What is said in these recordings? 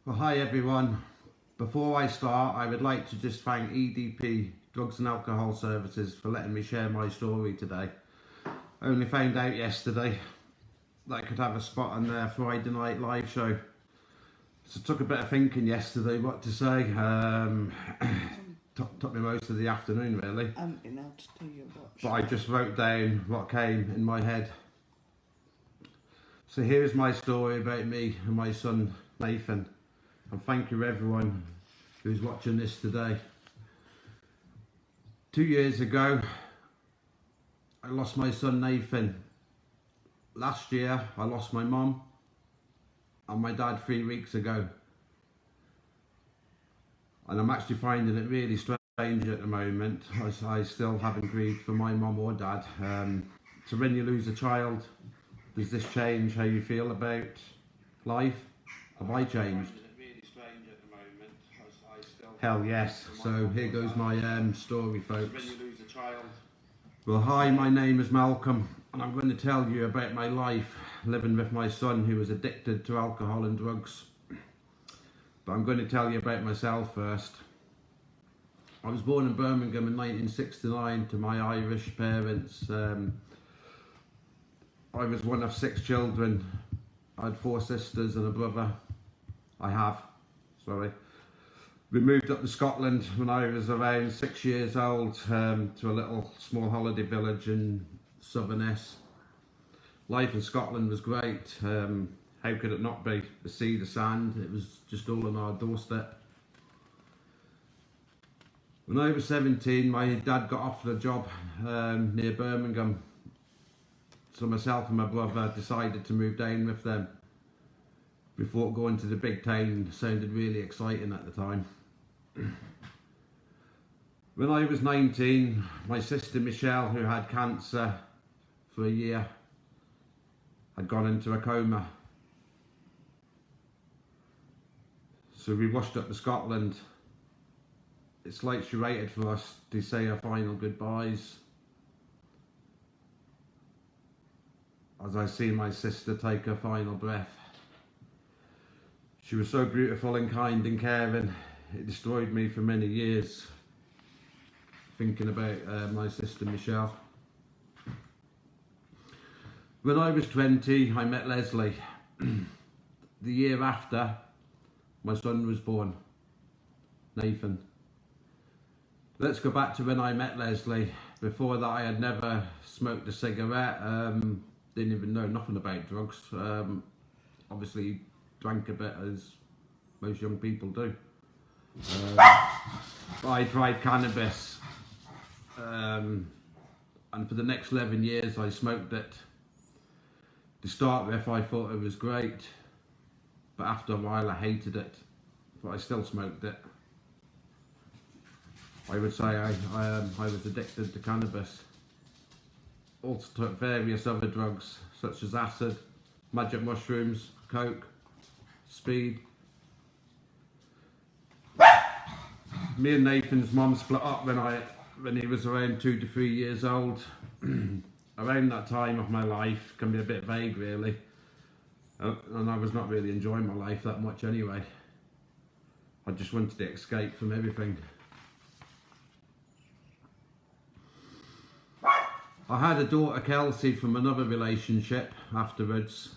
Well, hi everyone. Before I start, I would like to just thank EDP Drugs and Alcohol Services for letting me share my story today. I only found out yesterday that I could have a spot on their Friday night live show. So it took a bit of thinking yesterday what to say. Took me most of the afternoon really. But I just wrote down what came in my head. So here's my story about me and my son Nathan. And thank you everyone who's watching this today. 2 years ago, I lost my son Nathan. Last year, I lost my mum and my dad 3 weeks ago. And I'm actually finding it really strange at the moment, as I still haven't grieved for my mum or dad. So when you lose a child, does this change how you feel about life? Have I changed? Hell yes. So here goes my story, folks. Well, hi, my name is Malcolm, and I'm going to tell you about my life living with my son who was addicted to alcohol and drugs. But I'm going to tell you about myself first. I was born in Birmingham in 1969 to my Irish parents. I was one of 6 children. I had 4 sisters and a brother. We moved up to Scotland when I was around 6 years old to a little small holiday village in southern S. Life in Scotland was great. How could it not be? The sea, the sand, it was just all on our doorstep. When I was 17, my dad got offered a job near Birmingham. So myself and my brother decided to move down with them. We thought going to the big town sounded really exciting at the time. When I was 19, my sister Michelle, who had cancer for a year, had gone into a coma. So we rushed up to Scotland. It's like she waited for us to say our final goodbyes. As I see my sister take her final breath. She was so beautiful and kind and caring, it destroyed me for many years, thinking about my sister Michelle. When I was 20, I met Leslie. The year after, my son was born, Nathan. Let's go back to when I met Leslie. Before that, I had never smoked a cigarette, didn't even know nothing about drugs. Obviously, drank a bit as most young people do. I tried cannabis, and for the next 11 years I smoked it. To start with, I thought it was great, but after a while I hated it, but I still smoked it. I would say I was addicted to cannabis. Also took various other drugs such as acid, magic mushrooms, coke, speed. Me and Nathan's mum split up when he was around 2 to 3 years old. Around that time of my life can be a bit vague really, and I was not really enjoying my life that much anyway. I just wanted to escape from everything. I had a daughter, Kelsey, from another relationship afterwards.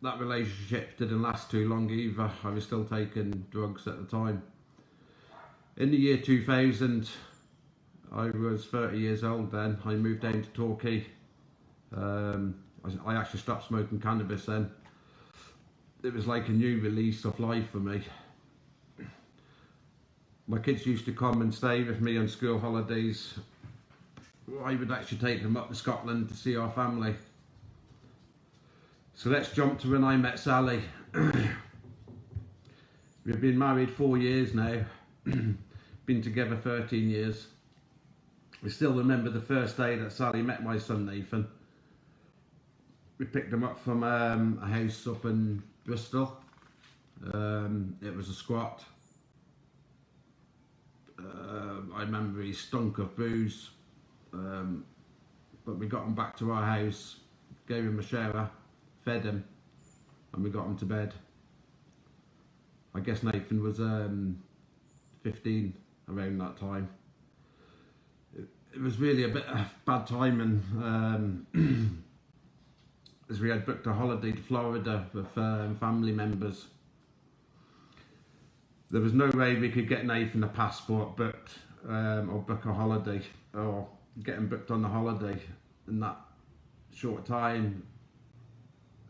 That relationship didn't last too long either. I was still taking drugs at the time. In the year 2000, I was 30 years old then. I moved down to Torquay. I actually stopped smoking cannabis then. It was like a new release of life for me. My kids used to come and stay with me on school holidays. I would actually take them up to Scotland to see our family. So let's jump to when I met Sally. We've been married 4 years now, been together 13 years. I still remember the first day that Sally met my son Nathan. We picked him up from a house up in Bristol. It was a squat. I remember he stunk of booze. But we got him back to our house, gave him a shower, fed him, and we got him to bed. I guess Nathan was 15 around that time. It was really a bit of bad timing, as we had booked a holiday to Florida with family members. There was no way we could get Nathan a passport booked, or book a holiday, or get him booked on the holiday in that short time.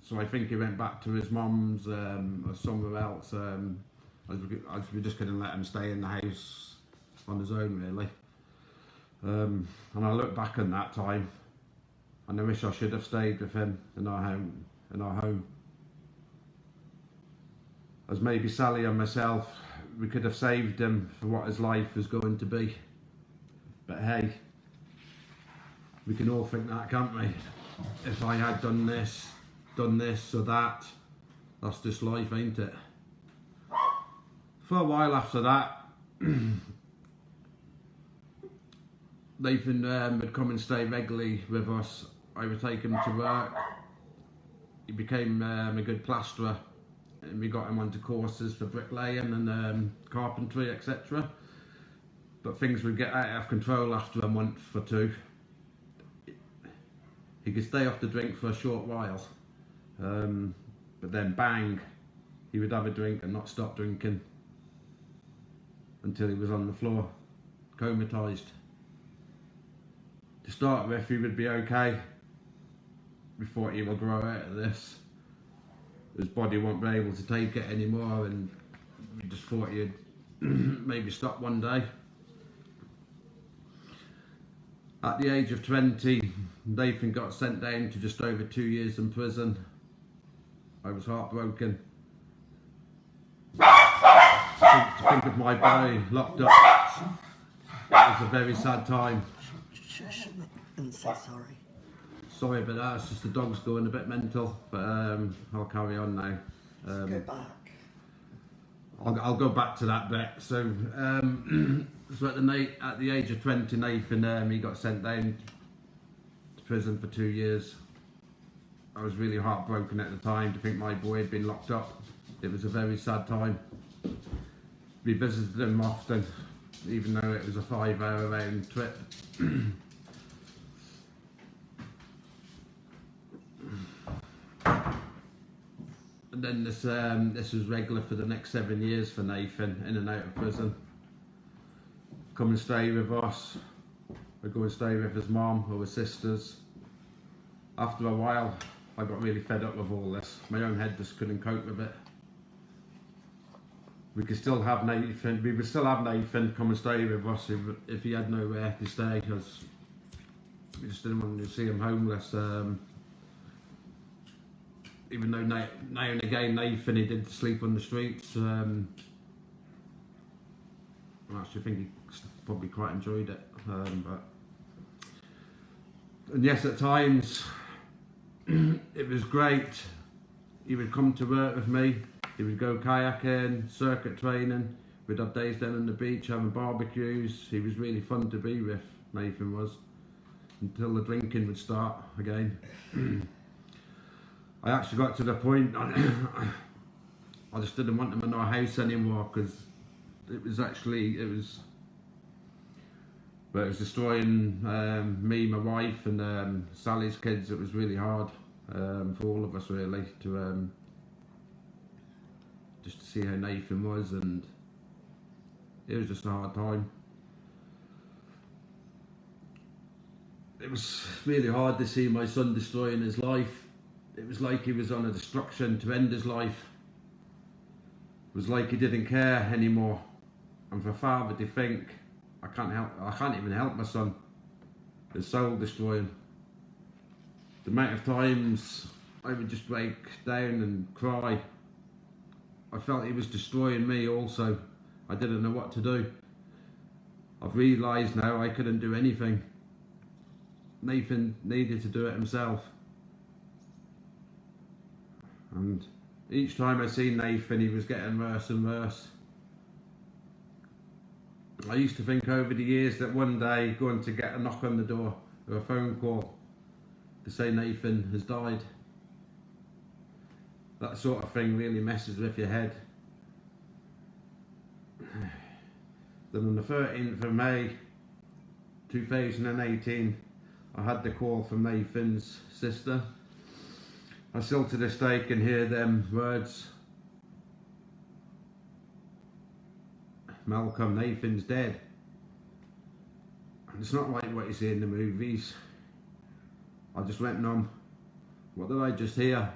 So I think he went back to his mum's or somewhere else, as we just couldn't let him stay in the house on his own, really. And I look back on that time, and I wish I should have stayed with him in our home. As maybe Sally and myself, we could have saved him for what his life was going to be. But hey, we can all think that, can't we? If I had done this or that, that's just life, ain't it? For a while after that, Nathan would come and stay regularly with us. I would take him to work. He became a good plasterer, and we got him onto courses for bricklaying and carpentry, etc. But things would get out of control after a month or two. He could stay off the drink for a short while, but then bang, he would have a drink and not stop drinking until he was on the floor, comatised. To start with, he would be okay. We thought he would grow out of this. His body won't be able to take it anymore, and we just thought he'd maybe stop one day. At the age of 20, Nathan got sent down to just over 2 years in prison. I was heartbroken. To think of my boy locked up, it was a very sad time. And say sorry. Sorry about that, it's just the dog's going a bit mental, but I'll carry on now. Go back. I'll go back to that bit. So, so at the age of 20, Nathan, he got sent down to prison for 2 years. I was really heartbroken at the time to think my boy had been locked up. It was a very sad time. We visited him often, even though it was a 5-hour round trip. And then this was regular for the next 7 years for Nathan, in and out of prison. Come and stay with us. I'd go and stay with his mum or his sisters. After a while, I got really fed up with all this. My own head just couldn't cope with it. We would still have Nathan come and stay with us if he had nowhere to stay, because we just didn't want to see him homeless. Even though now and again Nathan, he did sleep on the streets. I actually think he probably quite enjoyed it. And yes, at times it was great. He would come to work with me. He would go kayaking, circuit training. We'd have days down on the beach having barbecues. He was really fun to be with, Nathan was, until the drinking would start again. I actually got to the point I just didn't want him in our house anymore, because it was destroying me, my wife, and Sally's kids. It was really hard for all of us, really, to just to see how Nathan was, and it was just a hard time. It was really hard to see my son destroying his life. It was like he was on a destruction to end his life. It was like he didn't care anymore. And for a father to think, I can't even help my son. It's soul destroying. The amount of times I would just break down and cry. I felt he was destroying me also. I didn't know what to do. I've realised now I couldn't do anything. Nathan needed to do it himself. And each time I seen Nathan, he was getting worse and worse. I used to think over the years that one day going to get a knock on the door or a phone call to say Nathan has died. That sort of thing really messes with your head. Then on the 13th of May 2018, I had the call from Nathan's sister. I still to this day can hear them words. Malcolm, Nathan's dead. And it's not like what you see in the movies. I just went numb. What did I just hear?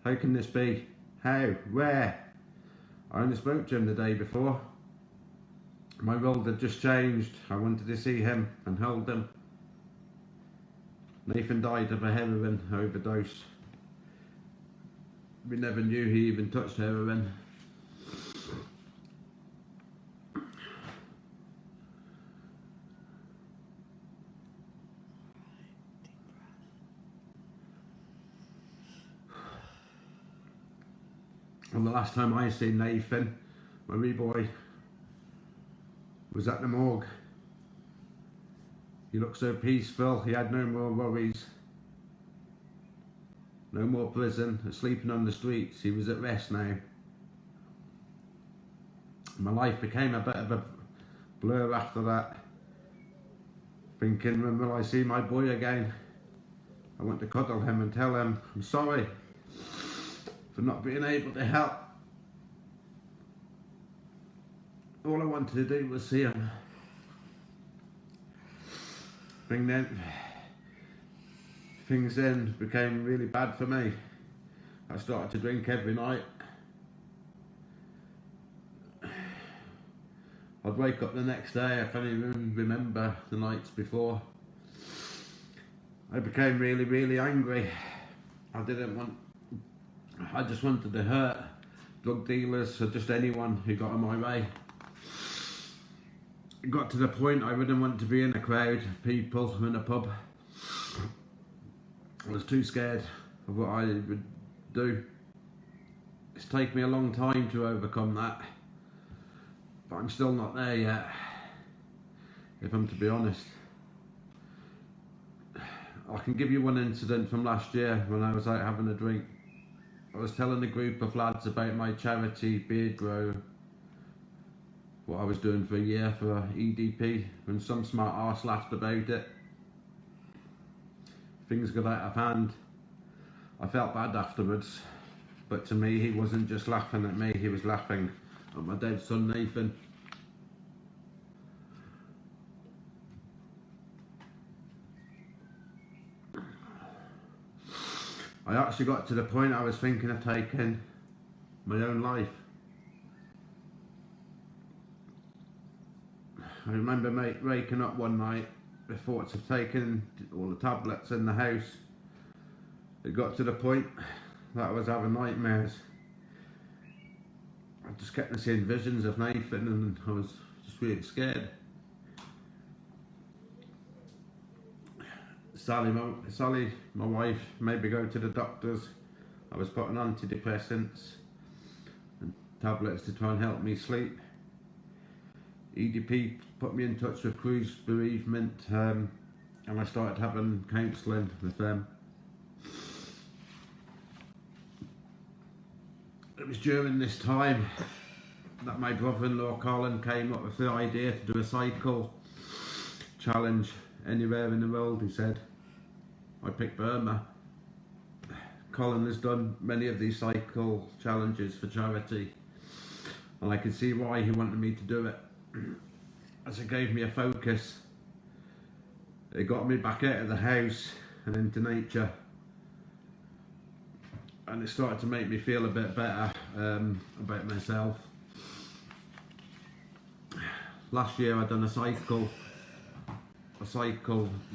How can this be? How? Where? I only spoke to him the day before. My role had just changed. I wanted to see him and hold him. Nathan died of a heroin overdose. We never knew he even touched heroin. And the last time I seen Nathan, my wee boy, was at the morgue. He looked so peaceful, he had no more worries. No more prison, sleeping on the streets, he was at rest now. My life became a bit of a blur after that. Thinking, when will I see my boy again? I want to cuddle him and tell him, I'm sorry for not being able to help. All I wanted to do was see him. Things then became really bad for me. I started to drink every night. I'd wake up the next day, I can't even remember the nights before. I became really, really angry. I just wanted to hurt drug dealers or just anyone who got in my way. It got to the point I wouldn't want to be in a crowd of people in a pub. I was too scared of what I would do. It's taken me a long time to overcome that, but I'm still not there yet, if I'm to be honest. I can give you one incident from last year when I was out having a drink. I was telling a group of lads about my charity beard grow, what I was doing for a year for EDP, when some smart arse laughed about it. Things got out of hand. I felt bad afterwards, but to me he wasn't just laughing at me, he was laughing at my dead son Nathan. I actually got to the point I was thinking of taking my own life. I remember waking up one night with thoughts of taking all the tablets in the house. It got to the point that I was having nightmares. I just kept seeing visions of Nathan and I was just really scared. Sally, my wife, made me go to the doctors. I was put on antidepressants and tablets to try and help me sleep. EDP put me in touch with Cruz Bereavement and I started having counselling with them. It was during this time that my brother-in-law Colin came up with the idea to do a cycle challenge anywhere in the world, he said. I picked Burma. Colin has done many of these cycle challenges for charity and I could see why he wanted me to do it. As it gave me a focus, it got me back out of the house and into nature, and it started to make me feel a bit better about myself. Last year I'd done a cycle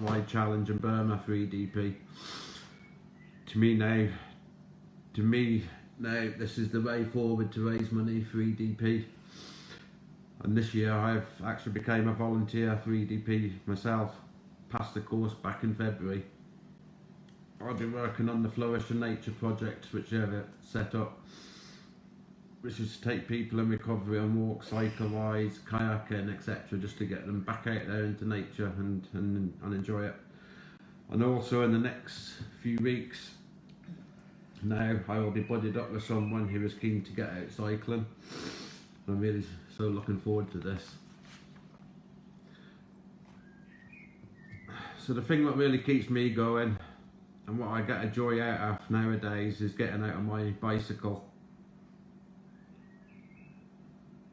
wide challenge in Burma for EDP. To me now this is the way forward to raise money for EDP. And this year I've actually became a volunteer for EDP myself, passed the course back in February. I've been working on the Flourish and Nature project which they've set up, which is to take people in recovery on walks, cycle rides, kayaking, etc., just to get them back out there into nature and enjoy it. And also in the next few weeks now I will be buddied up with someone who is keen to get out cycling. I'm really so looking forward to this. So the thing that really keeps me going and what I get a joy out of nowadays is getting out on my bicycle.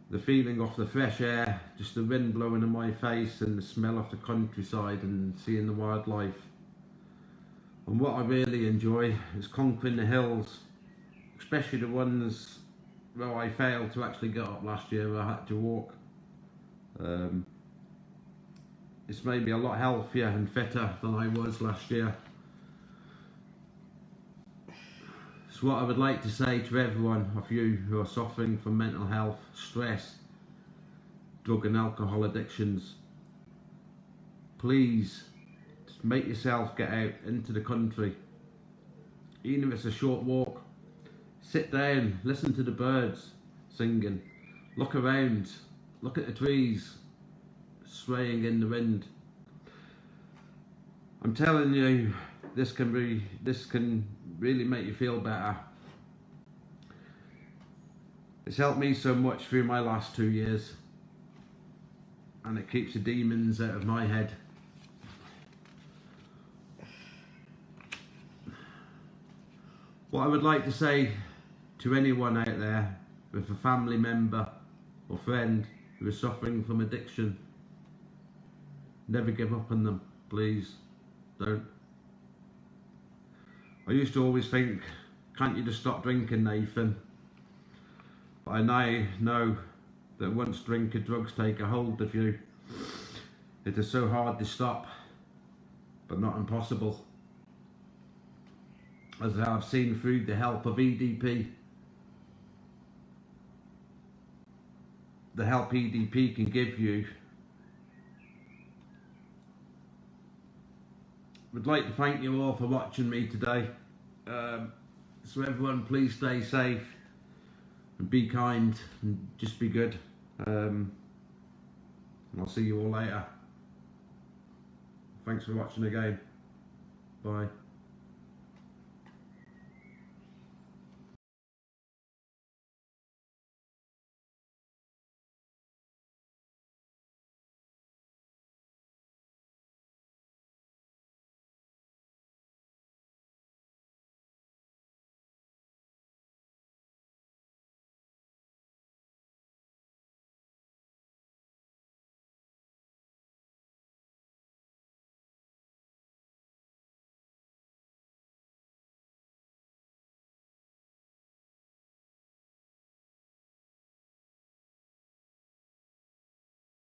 The feeling of the fresh air, just the wind blowing in my face and the smell of the countryside and seeing the wildlife. And what I really enjoy is conquering the hills, especially the ones where I failed to actually get up last year where I had to walk. It's made me a lot healthier and fitter than I was last year. So what I would like to say to everyone of you who are suffering from mental health, stress, drug and alcohol addictions, please just make yourself get out into the country. Even if it's a short walk, sit down, listen to the birds singing, look around, look at the trees swaying in the wind. I'm telling you, this can really make you feel better. It's helped me so much through my last 2 years, and it keeps the demons out of my head. What I would like to say to anyone out there with a family member or friend who is suffering from addiction, never give up on them, please. Don't. I used to always think, can't you just stop drinking, Nathan? But I now know that once drink and drugs take a hold of you, it is so hard to stop, but not impossible. As I've seen through the help of EDP, the help EDP can give you. Would like to thank you all for watching me today. So everyone, please stay safe and be kind and just be good. And I'll see you all later. Thanks for watching again. Bye.